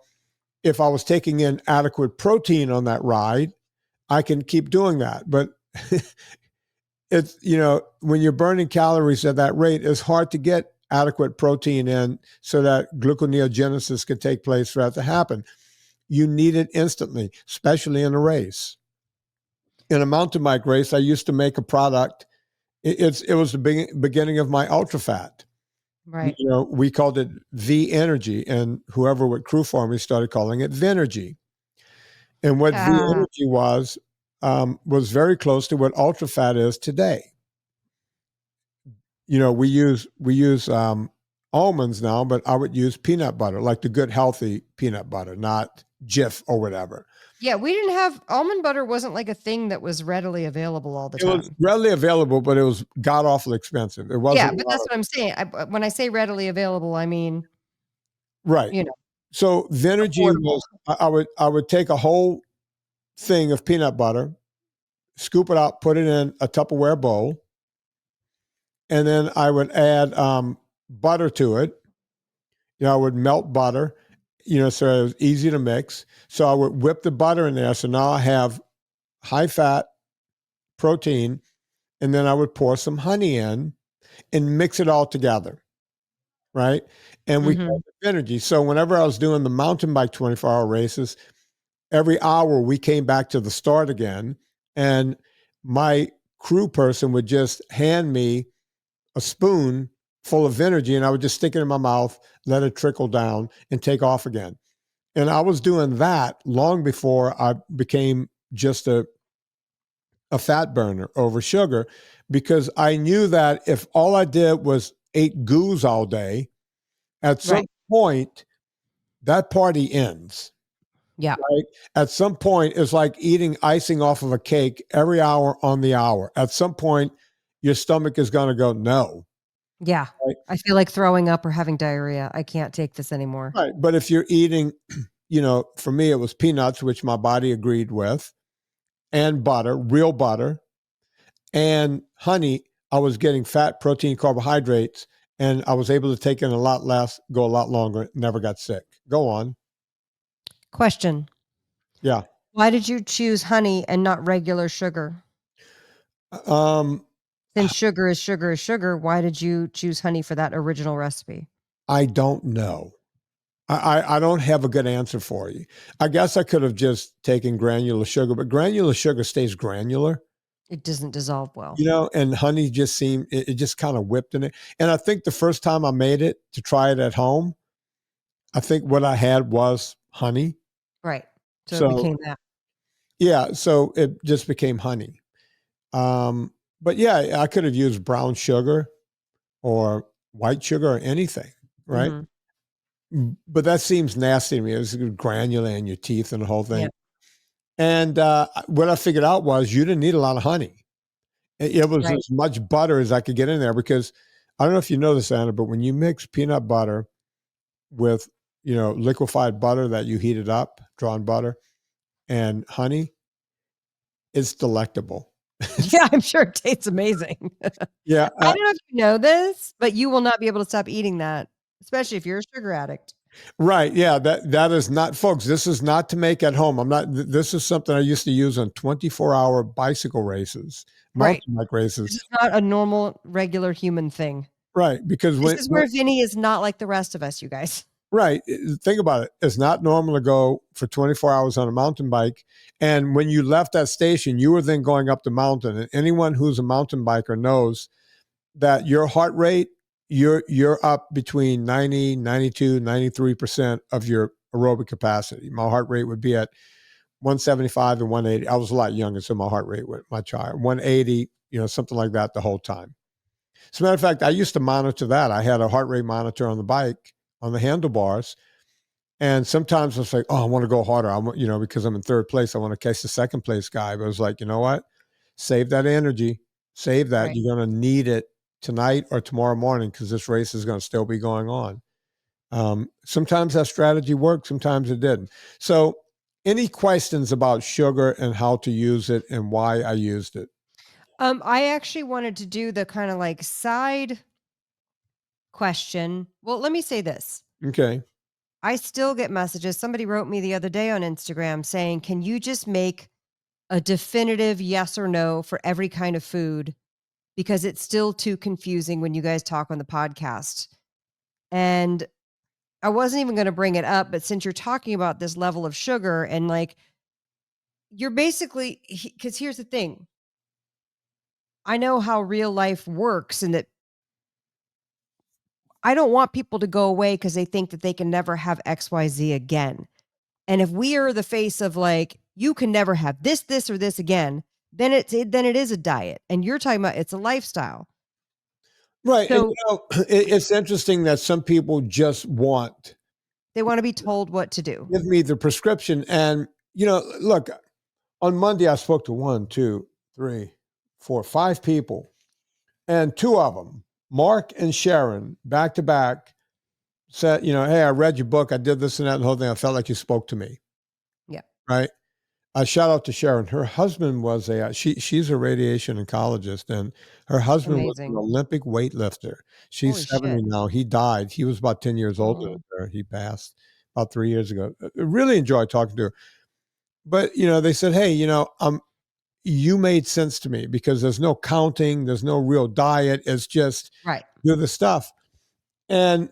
if I was taking in adequate protein on that ride, I can keep doing that. But it's, when you're burning calories at that rate, it's hard to get adequate protein in so that gluconeogenesis can take place for that to happen. You need it instantly, especially in a race. In a mountain bike race, I used to make a product. It was the beginning of my ultra fat. Right. We called it V Energy, and whoever would crew for me started calling it Vinergy. And what V Energy was very close to what ultra fat is today. We use almonds now, but I would use peanut butter, like the good healthy peanut butter, not Jif or whatever. Yeah, we didn't have almond butter. Wasn't like a thing that was readily available all the time. It was readily available, but it was god awful expensive. It wasn't. Yeah, but that's what I'm saying. When I say readily available, I mean, right. So Vinergy was. I would take a whole thing of peanut butter, scoop it out, put it in a Tupperware bowl, and then I would add butter to it. I would melt butter, so it was easy to mix. So I would whip the butter in there. So now I have high fat protein, and then I would pour some honey in and mix it all together. Right. And we called it energy. So whenever I was doing the mountain bike 24-hour races, every hour we came back to the start again, and my crew person would just hand me a spoon full of energy, and I would just stick it in my mouth, let it trickle down, and take off again. And I was doing that long before I became just a fat burner over sugar, because I knew that if all I did was ate goos all day, at some point, that party ends. Yeah. Right? At some point, it's like eating icing off of a cake every hour on the hour. At some point, your stomach is going to go, no. Yeah. Right? I feel like throwing up or having diarrhea. I can't take this anymore. Right. But if you're eating, for me, it was peanuts, which my body agreed with, and butter, real butter, and honey. I was getting fat, protein, carbohydrates, and I was able to take in a lot less, go a lot longer, never got sick. Go on. Question. Yeah. Why did you choose honey and not regular sugar? Since sugar is sugar is sugar, why did you choose honey for that original recipe? I don't know. I don't have a good answer for you. I guess I could have just taken granular sugar, but granular sugar stays granular. It doesn't dissolve well. And honey just seemed, it just kind of whipped in it. And I think the first time I made it to try it at home, I think what I had was honey. Right. So it became that. Yeah. So it just became honey. But yeah, I could have used brown sugar or white sugar or anything. Right. Mm-hmm. But that seems nasty to me. It was granular in your teeth and the whole thing. Yeah. And what I figured out was you didn't need a lot of honey. It was as much butter as I could get in there, because I don't know if you know this, Anna, but when you mix peanut butter with, liquefied butter that you heated up, drawn butter, and honey, it's delectable. Yeah, I'm sure it tastes amazing. Yeah. I don't know if you know this, but you will not be able to stop eating that, especially if you're a sugar addict. Right. Yeah. That is not, folks, this is not to make at home. This is something I used to use on 24-hour bicycle races, mountain bike races. This is not a normal, regular human thing. Right. Because this is where Vinnie is not like the rest of us, you guys. Right. Think about it. It's not normal to go for 24 hours on a mountain bike. And when you left that station, you were then going up the mountain. And anyone who's a mountain biker knows that your heart rate, you're up between 90, 92, 93% of your aerobic capacity. My heart rate would be at 175 to 180. I was a lot younger, so my heart rate went much higher. 180, something like that the whole time. As a matter of fact, I used to monitor that. I had a heart rate monitor on the bike, on the handlebars. And sometimes I was like, oh, I want to go harder. Because I'm in third place, I want to catch the second place guy. But I was like, you know what? Save that energy. Save that. Right. You're going to need it tonight or tomorrow morning, because this race is going to still be going on. Sometimes that strategy worked. Sometimes it didn't. So any questions about sugar and how to use it and why I used it? I actually wanted to do the kind of like side question. Well, let me say this. Okay. I still get messages. Somebody wrote me the other day on Instagram saying, can you just make a definitive yes or no for every kind of food because it's still too confusing when you guys talk on the podcast. And I wasn't even going to bring it up, but since you're talking about this level of sugar and like, you're basically, because here's the thing. I know how real life works and that I don't want people to go away because they think that they can never have XYZ again. And if we are the face of like, you can never have this, this, or this again, then it is a diet. And you're talking about it's a lifestyle. Right. And So it's interesting that some people just want, they want to be told what to do. give me the prescription. And, look, on Monday, I spoke to 1, 2, 3, 4, 5 people. And 2 of them, Mark and Sharon, back to back, said, hey, I read your book. I did this and that and the whole thing. I felt like you spoke to me. Yeah. Right. Shout out to Sharon. Her husband was she's a radiation oncologist, and her husband was an Olympic weightlifter. She's 70 now. He died. He was about 10 years older than her. He passed about 3 years ago. I really enjoyed talking to her. But, they said, hey, you made sense to me because there's no counting. There's no real diet. It's just do the stuff. And,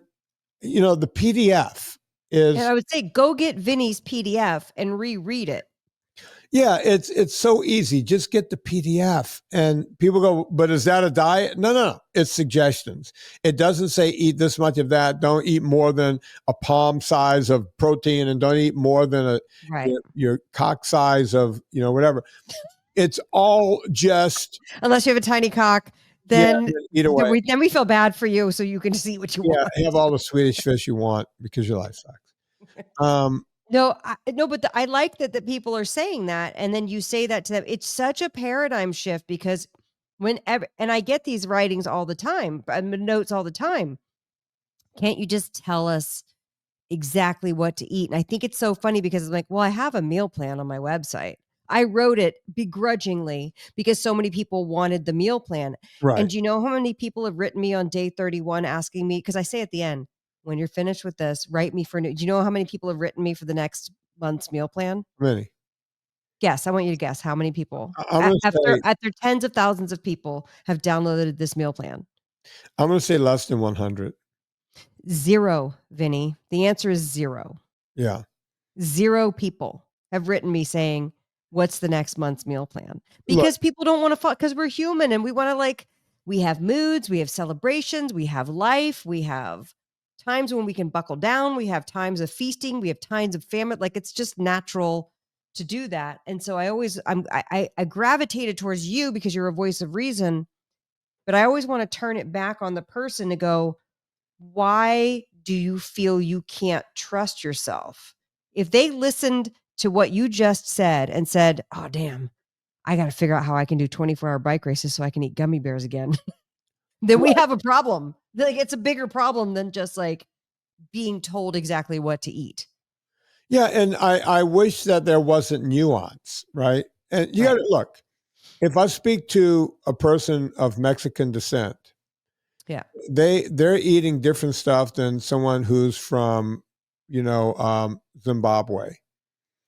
the PDF is. And I would say go get Vinnie's PDF and reread it. Yeah, it's so easy. Just get the PDF. And people go, but is that a diet? No. It's suggestions. It doesn't say eat this much of that. Don't eat more than a palm size of protein, and don't eat more than your cock size of, whatever. It's all just. Unless you have a tiny cock, then eat away. Then we feel bad for you, so you can just eat what you want. Yeah, have all the Swedish fish you want because your life sucks. No, but I like that people are saying that. And then you say that to them. It's such a paradigm shift because and I get these writings all the time, notes all the time. Can't you just tell us exactly what to eat? And I think it's so funny because it's like, well, I have a meal plan on my website. I wrote it begrudgingly because so many people wanted the meal plan. Right. And do you know how many people have written me on day 31 asking me, because I say at the end, when you're finished with this, write me for new. Do you know how many people have written me for the next month's meal plan? Many. Guess. I want you to guess how many people. After tens of thousands of people have downloaded this meal plan. I'm going to say less than 100. 0, Vinnie. The answer is 0. Yeah. 0 people have written me saying, what's the next month's meal plan? Because people don't want to because we're human and we want to we have moods, we have celebrations, we have life, we have times when we can buckle down, we have times of feasting, we have times of famine. It's just natural to do that. And so I gravitated towards you because you're a voice of reason, but I always want to turn it back on the person to go, why do you feel you can't trust yourself? If they listened to what you just said and said, oh, damn, I got to figure out how I can do 24-hour bike races so I can eat gummy bears again. Then we have a problem. It's a bigger problem than just being told exactly what to eat. Yeah. And I wish that there wasn't nuance, right? And you got to look, if I speak to a person of Mexican descent, yeah, they're eating different stuff than someone who's from, Zimbabwe.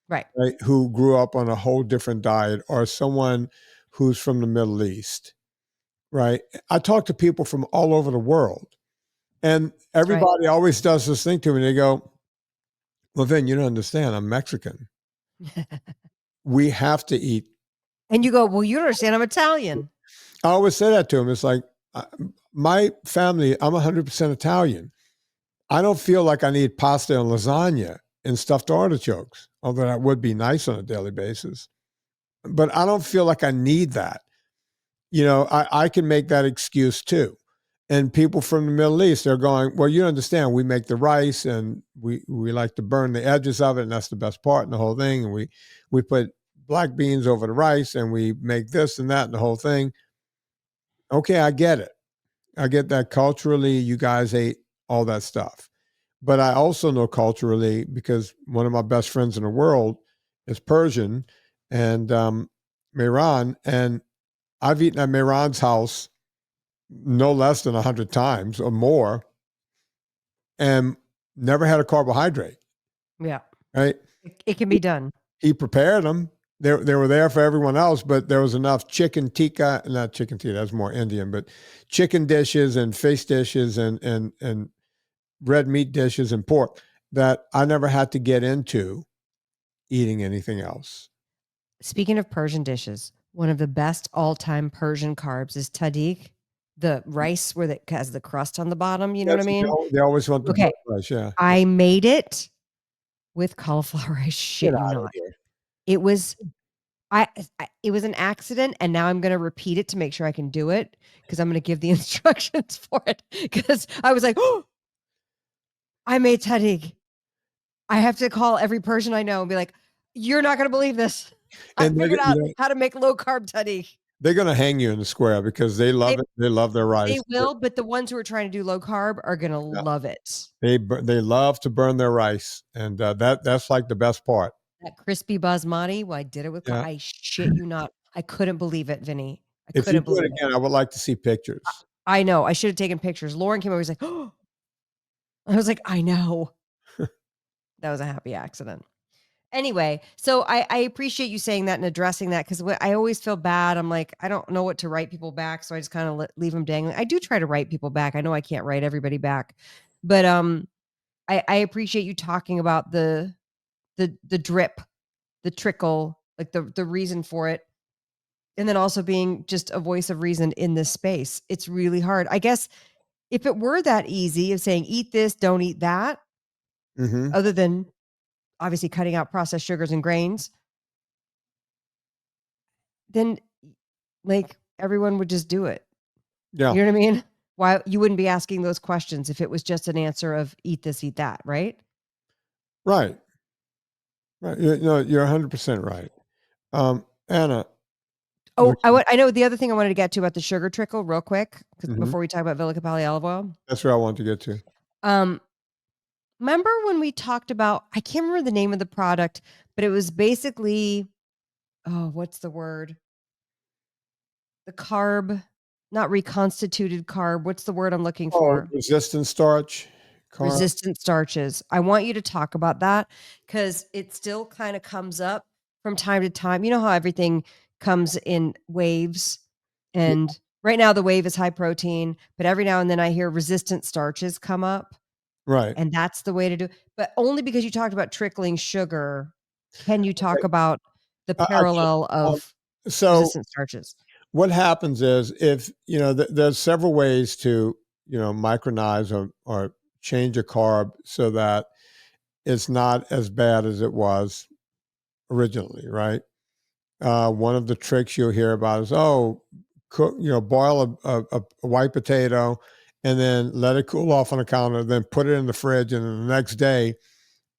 Right. Who grew up on a whole different diet, or someone who's from the Middle East. Right. I talk to people from all over the world, and everybody always does this thing to me. They go, well, Vin, you don't understand. I'm Mexican. We have to eat. And you go, well, you don't understand. I'm Italian. I always say that to them. It's like, my family, I'm 100% Italian. I don't feel like I need pasta and lasagna and stuffed artichokes, although that would be nice on a daily basis. But I don't feel like I need that. I can make that excuse too. And people from the Middle East, they're going, well, you understand, we make the rice and we like to burn the edges of it, and that's the best part in the whole thing. And we put black beans over the rice and we make this and that and the whole thing. Okay, I get it. I get that culturally you guys ate all that stuff. But I also know culturally, because one of my best friends in the world is Persian, and Mehran, and I've eaten at Mehran's house no less than 100 times or more and never had a carbohydrate. Yeah. Right? It can be done. He prepared them. they were there for everyone else, but there was enough chicken tikka, not chicken tikka, that's more Indian, but chicken dishes and fish dishes and red meat dishes and pork that I never had to get into eating anything else. Speaking of Persian dishes, one of the best all-time Persian carbs is tahdig, the rice where it has the crust on the bottom. You know what I mean? They always want the Okay. rice, yeah. I made it with cauliflower. I shit Get you out not. of here. It was it was an accident, and now I'm going to repeat it to make sure I can do it because I'm going to give the instructions for it because I was like, oh, I made tahdig. I have to call every Persian I know and be like, you're not going to believe this. I And figured out how to make low carb tahdig. they're going to hang you in the square because they love it. They love their rice. They will, but the ones who are trying to do low carb are going to love it. They love to burn their rice, and that's like the best part. That crispy basmati, well, I did it with I shit you not. I couldn't believe it, Vinny. If you do it again, I would like to see pictures. I know. I should have taken pictures. Lauren came over. He's like, oh. I was like, I know. That was a happy accident. Anyway, so I appreciate you saying that and addressing that because I always feel bad. I'm like, I don't know what to write people back, so I just kind of leave them dangling. I do try to write people back. I know I can't write everybody back, but I appreciate you talking about the drip, the trickle, like the reason for it, and then also being just a voice of reason in this space. It's really hard. I guess if it were that easy of saying eat this, don't eat that, other than obviously cutting out processed sugars and grains, then like everyone would just do it. Yeah. You know what I mean? Why you wouldn't be asking those questions if it was just an answer of eat this, eat that, right? Right. Right. You're 100% right. Anna. Oh, I know the other thing I wanted to get to about the sugar trickle real quick before we talk about Villa Capelli olive oil. That's where I want to get to. Remember when we talked about, I can't remember the name of the product, but it was basically, oh, what's the word? The carb, not reconstituted carb. What's the word I'm looking for? Resistant starch. Carb. Resistant starches. I want you to talk about that because it still kind of comes up from time to time. You know how everything comes in waves, and right now the wave is high protein, but every now and then I hear resistant starches come up. Right. And that's the way to do it. But only because you talked about trickling sugar, can you talk about the parallel of resistant starches? What happens is if, there's several ways to, micronize or change a carb so that it's not as bad as it was originally, right? One of the tricks you'll hear about is, cook, boil a white potato and then let it cool off on the counter, then put it in the fridge, and then the next day,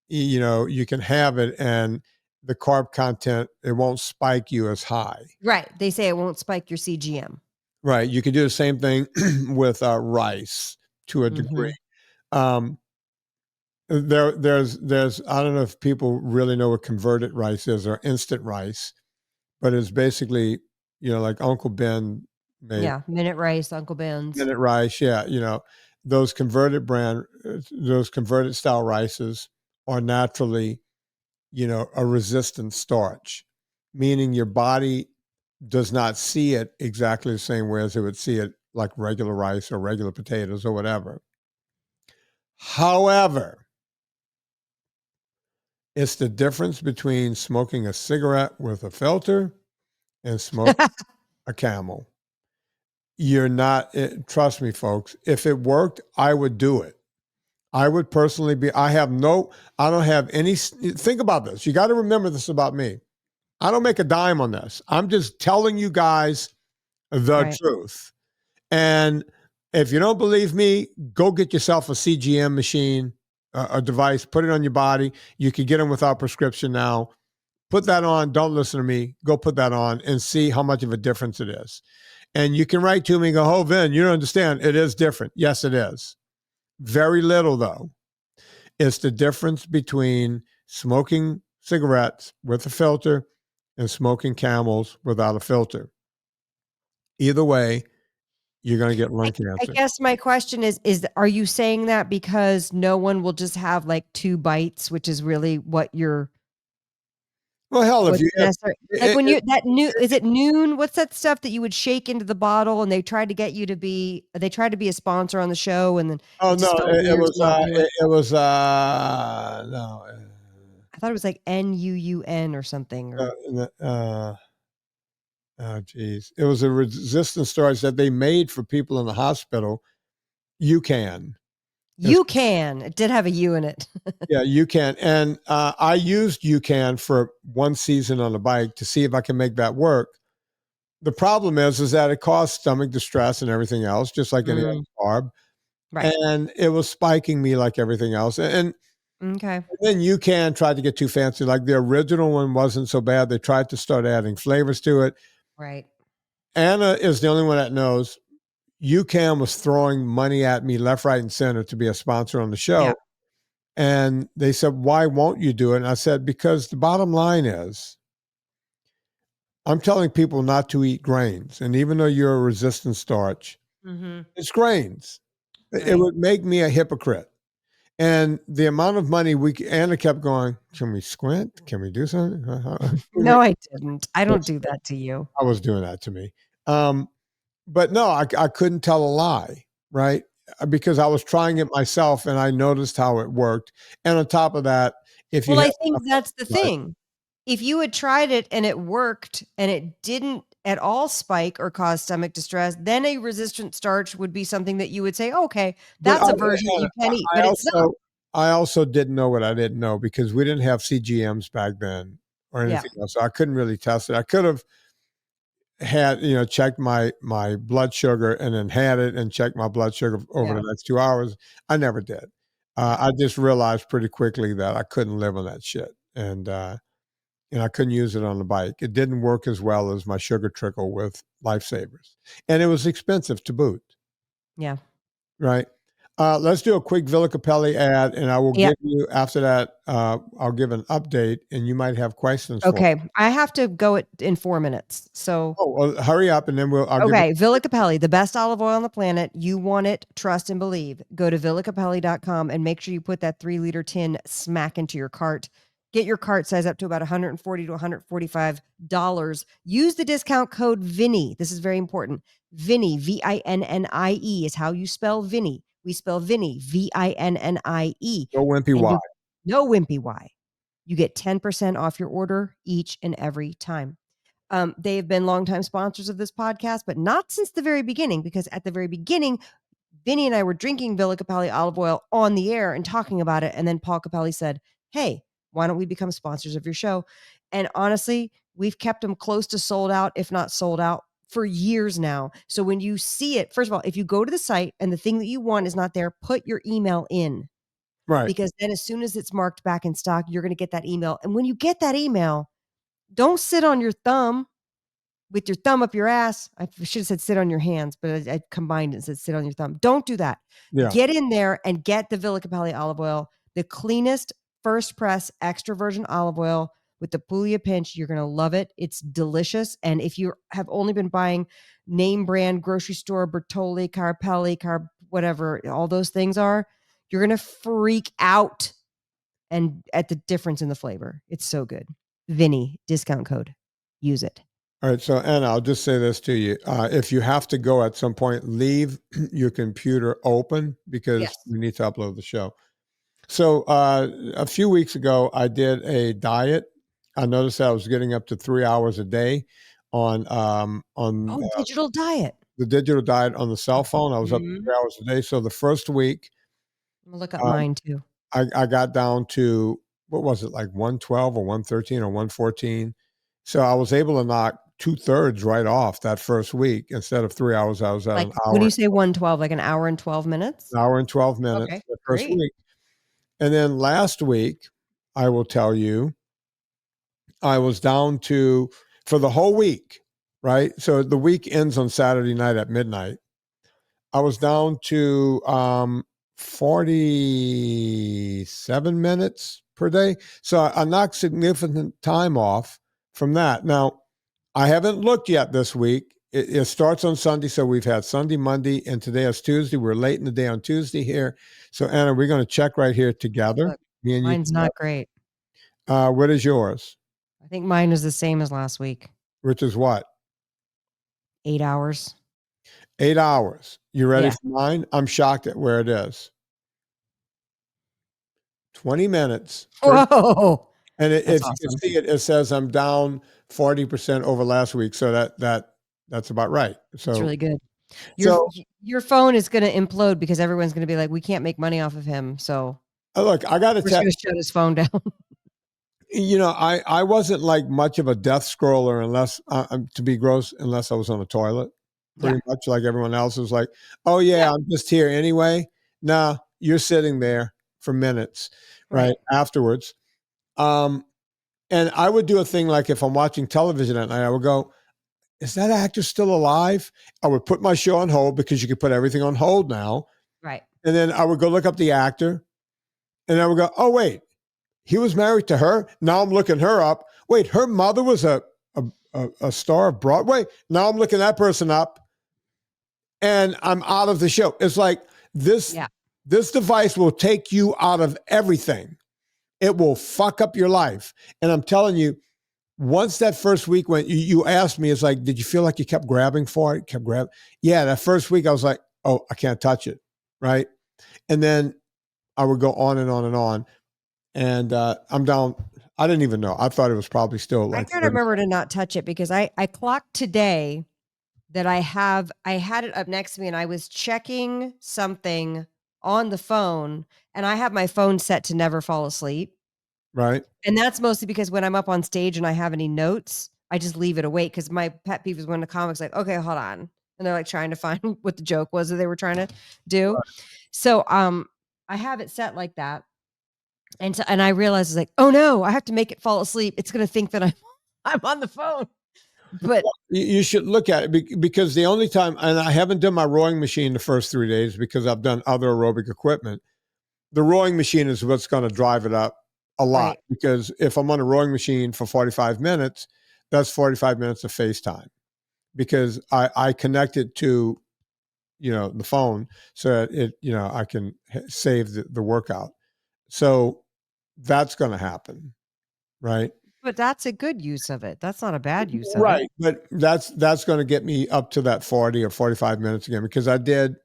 you can have it and the carb content, it won't spike you as high. Right. They say it won't spike your CGM. Right. You can do the same thing with rice to a degree. There's I don't know if people really know what converted rice is or instant rice, but it's basically, like Uncle Ben made. Yeah, Minute Rice, Uncle Ben's. Minute Rice, yeah. Those converted style rices are naturally, a resistant starch, meaning your body does not see it exactly the same way as it would see it like regular rice or regular potatoes or whatever. However, it's the difference between smoking a cigarette with a filter and smoking a Camel. You're not, trust me, folks, if it worked, I would do it. I would personally I don't have any, think about this. You got to remember this about me. I don't make a dime on this. I'm just telling you guys the truth. And if you don't believe me, go get yourself a CGM machine, a device, put it on your body. You can get them without prescription now. Put that on. Don't listen to me. Go put that on and see how much of a difference it is. And you can write to me and go, oh, Vin, you don't understand. It is different. Yes, it is. Very little, though. It's the difference between smoking cigarettes with a filter and smoking Camels without a filter. Either way, you're going to get lung cancer. I guess my question is are you saying that because no one will just have like 2 bites, which is really what you're... Well, hell, if What's you the necessary like, when it you that new is it Noon? What's that stuff that you would shake into the bottle, and they tried to get you to be they tried to be a sponsor on the show, and then oh, it just no, felt weird to not do it. it was, no, I thought it was like NUUN or something, or oh, geez. It was a resistance starch that they made for people in the hospital. UCAN. It's You Can. It did have a U in it. Yeah, UCAN. And I used UCAN for one season on the bike to see if I can make that work. The problem is that it caused stomach distress and everything else, just like any other Mm, carb. right. And it was spiking me like everything else. And Okay. then UCAN tried to get too fancy. Like the original one wasn't so bad. They tried to start adding flavors to it. Right. Anna is the only one that knows UCAN was throwing money at me left, right, and center to be a sponsor on the Yeah. show. And they said, why won't you do it? And I said, because the bottom line is, I'm telling people not to eat grains. And even though you're a resistant starch, Mhm. it's grains. It Right. would make me a hypocrite. And the amount of money Anna kept going, can we squint? Can we do something? No, I didn't. I don't do that to you. I was doing that to me. But no, I couldn't tell a lie, right? Because I was trying it myself and I noticed how it worked. And on top of that, if you Well, have I think enough, that's the right, thing. If you had tried it and it worked and it didn't at all spike or cause stomach distress, then a resistant starch would be something that you would say, "Okay, but that's a version that you can eat," but it's not. I also didn't know what I didn't know because we didn't have CGMs back then or Yeah. anything else. So I couldn't really test it. I could have had, checked my blood sugar and then had it and checked my blood sugar over Yeah. the next 2 hours. I never did. Yeah. I just realized pretty quickly that I couldn't live on that shit. And I couldn't use it on the bike. It didn't work as well as my sugar trickle with Lifesavers. And it was expensive to boot, Yeah. right? Let's do a quick Villa Capelli ad, and I will Yeah. give you, after that, I'll give an update, and you might have questions for me. Okay. I have to go in 4 minutes. So, Oh, well, hurry up, and then I'll give you. okay, Villa Capelli, the best olive oil on the planet. You want it, trust and believe. Go to villacapelli.com and make sure you put that 3-liter tin smack into your cart. Get your cart size up to about $140 to $145. Use the discount code Vinnie. This is very important. Vinnie, Vinnie is how you spell Vinnie. We spell Vinnie, Vinnie. No wimpy And why. no wimpy Y. You get 10% off your order each and every time. They have been longtime sponsors of this podcast, but not since the very beginning, because at the very beginning, Vinny and I were drinking Villa Capelli olive oil on the air and talking about it. And then Paul Capelli said, "Hey, why don't we become sponsors of your show?" And honestly, we've kept them close to sold out, if not sold out, for years now. So when you see it, first of all, if you go to the site and the thing that you want is not there, put your email in, Right. because then as soon as it's marked back in stock, you're going to get that email. And when you get that email, don't sit on your thumb with your thumb up your ass. I should have said sit on your hands, but I combined it and said sit on your thumb. Don't do that. Yeah. Get in there and get the Villa Capelli olive oil, the cleanest first press extra virgin olive oil with the Puglia pinch. You're going to love it. It's delicious. And if you have only been buying name brand grocery store, Bertolli, Carpelli, whatever all those things are, you're going to freak out and at the difference in the flavor. It's so good. Vinny, discount code. Use it. All right. So, Anna, I'll just say this to you. If you have to go at some point, leave your computer open because Yes. we need to upload the show. So, a few weeks ago, I did a diet. I noticed that I was getting up to 3 hours a day on Digital diet. the digital diet on the cell phone. I was up to Mhm. 3 hours a day. So the first week, I'm gonna look up um, mine too. I got down to, what was it, like 112 or 113 or 114. So I was able to knock 2/3 right off that first week. Instead of 3 hours, I was at Like, an when hour, you say 112, like an hour and 12 minutes? an hour and 12 minutes Okay, the first great. week. And then last week, I will tell you, I was down to, for the whole week, right? So the week ends on Saturday night at midnight. I was down to 47 minutes per day. So I knocked significant time off from that. Now, I haven't looked yet this week. It starts on Sunday. So we've had Sunday, Monday, and today is Tuesday. We're late in the day on Tuesday here. So, Anna, we're going to check right here together. Look, Me and you mine's together. not great. What is yours? I think mine is the same as last week. Which is what? 8 hours. 8 hours. You ready Yeah. for mine? I'm shocked at where it is. 20 minutes. Whoa. And if That's you can awesome. see it, it says I'm down 40% over last week. So that's about right. So It's really good. Your phone is going to implode because everyone's going to be like, we can't make money off of him. So look, I got to we're tell just going to shut his phone down. you know, I wasn't like much of a death scroller unless, to be gross, unless I was on the toilet. Pretty much like everyone else was like, oh yeah, I'm just here anyway. Nah, you're sitting there for minutes, right? Afterwards. And I would do a thing like if I'm watching television at night, I would go, is that actor still alive? I would put my show on hold because you can put everything on hold now. Right. And then I would go look up the actor and I would go, oh, wait, he was married to her. Now I'm looking her up. Wait, her mother was a star of Broadway. Now I'm looking that person up and I'm out of the show. It's like this device will take you out of everything. It will fuck up your life. And I'm telling you, once that first week went, you asked me, it's like, did you feel like you kept grabbing for it? Kept grabbing? Yeah, that first week I was like, oh, I can't touch it, right? And then I would go on and on and on. And I'm down. I didn't even know. I thought it was probably still like. I try to remember to not touch it because I clocked today that I had it up next to me and I was checking something on the phone and I have my phone set to never fall asleep. Right. And that's mostly because when I'm up on stage and I have any notes, I just leave it awake because my pet peeve is when the comic's like, okay, hold on. And they're like trying to find what the joke was that they were trying to do. Right. So I have it set like that. And I realized it's like, oh no, I have to make it fall asleep. It's gonna think that I'm on the phone. But you should look at it because the only time, and I haven't done my rowing machine the first 3 days because I've done other aerobic equipment. The rowing machine is what's going to drive it up a lot, right? Because if I'm on a rowing machine for 45 minutes, that's 45 minutes of FaceTime because I connect it to, the phone so that it, I can save the workout. So that's going to happen. Right. But that's a good use of it. That's not a bad use of it. Right. But that's going to get me up to that 40 or 45 minutes again, because I did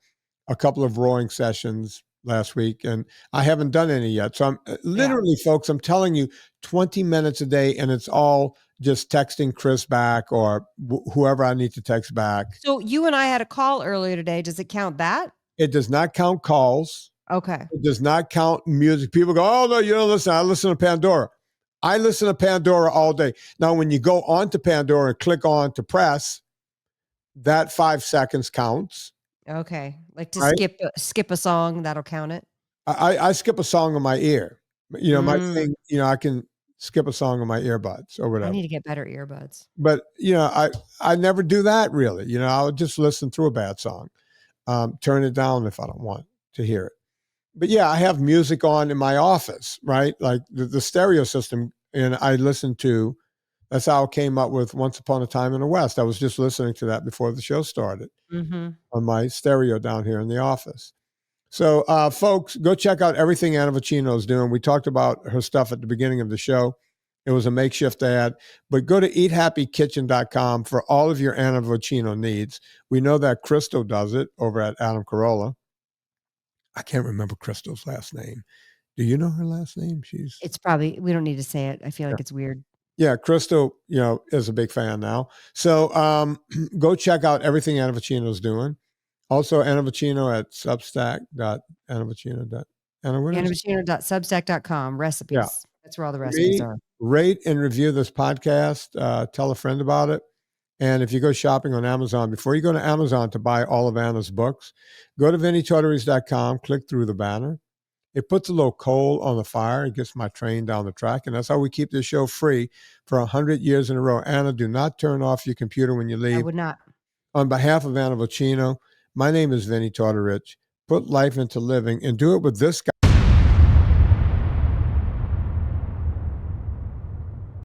a couple of rowing sessions last week and I haven't done any yet. So I'm literally, folks, I'm telling you 20 minutes a day and it's all just texting Chris back or whoever I need to text back. So you and I had a call earlier today. Does it count that? It does not count calls. Okay. It does not count music. People go, oh no, you don't listen. I listen to Pandora. I listen to Pandora all day. Now, when you go on to Pandora and click on to press, that 5 seconds counts. Okay. Like to skip a song, that'll count it. I skip a song in my ear. My thing, I can skip a song in my earbuds or whatever. I need to get better earbuds. But, I never do that really. I'll just listen through a bad song. Turn it down if I don't want to hear it. But yeah, I have music on in my office, right? Like the stereo system. And I listen to, that's how I came up with Once Upon a Time in the West. I was just listening to that before the show started on my stereo down here in the office. So folks, go check out everything Anna Vocino is doing. We talked about her stuff at the beginning of the show. It was a makeshift ad, but go to eathappykitchen.com for all of your Anna Vocino needs. We know that Crystal does it over at Adam Carolla. I can't remember Crystal's last name. Do you know her last name? It's probably, we don't need to say it. I feel like it's weird. Yeah, Crystal, is a big fan now. So go check out everything Anna Vocino is doing. Also, Anna Vocino at Anna.substack.com. Recipes. Yeah. That's where all the recipes are. Rate and review this podcast. Tell a friend about it. And if you go shopping on Amazon, before you go to Amazon to buy all of Anna's books, go to VinnieTortorich.com, click through the banner. It puts a little coal on the fire. It gets my train down the track. And that's how we keep this show free for 100 years in a row. Anna, do not turn off your computer when you leave. I would not. On behalf of Anna Vocino, my name is Vinnie Tortorich. Put life into living and do it with this guy.